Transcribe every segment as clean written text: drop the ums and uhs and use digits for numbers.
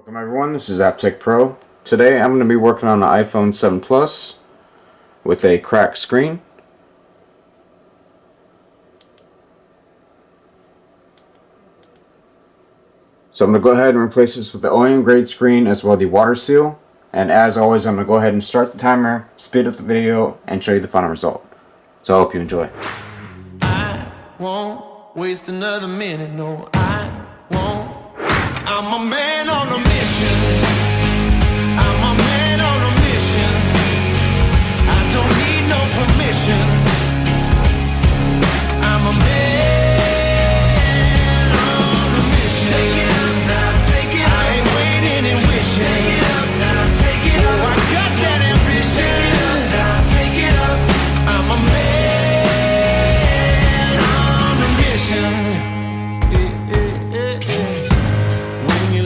Welcome everyone, this is AppTech Pro. Today I'm going to be working on an iPhone 7 Plus with a cracked screen. So I'm going to go ahead and replace this with the OEM grade screen as well as the water seal. And as always, I'm going to go ahead and start the timer, speed up the video, and show you the final result. So I hope you enjoy. I won't waste another minute, no I won't. I'm a man on a mission. I'm a man on a mission. I don't need no permission. I'm a man on a mission. Take it up now, take it up. I ain't waiting and wishing. Take it up now, take it up. Oh, I got that ambition. Take it up now, take it up. I'm a man on a mission.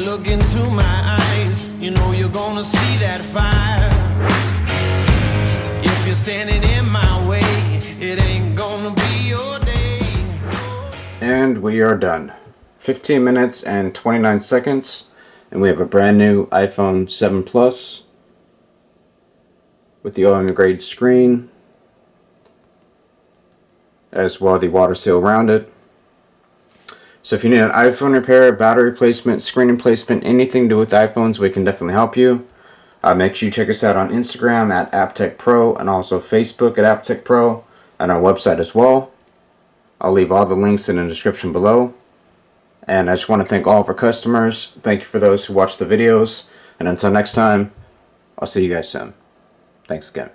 Look into my eyes, you know you're gonna see that fire. If you're standing in my way, it ain't gonna be your day. And we are done. 15 minutes and 29 seconds, and we have a brand new iPhone 7 Plus with the OEM grade screen as well as the water seal around it. So if you need an iPhone repair, battery replacement, screen replacement, anything to do with iPhones, we can definitely help you. Make sure you check us out on Instagram at AppTechPro and also Facebook at AppTechPro and our website as well. I'll leave all the links in the description below. And I just want to thank all of our customers. Thank you for those who watch the videos. And until next time, I'll see you guys soon. Thanks again.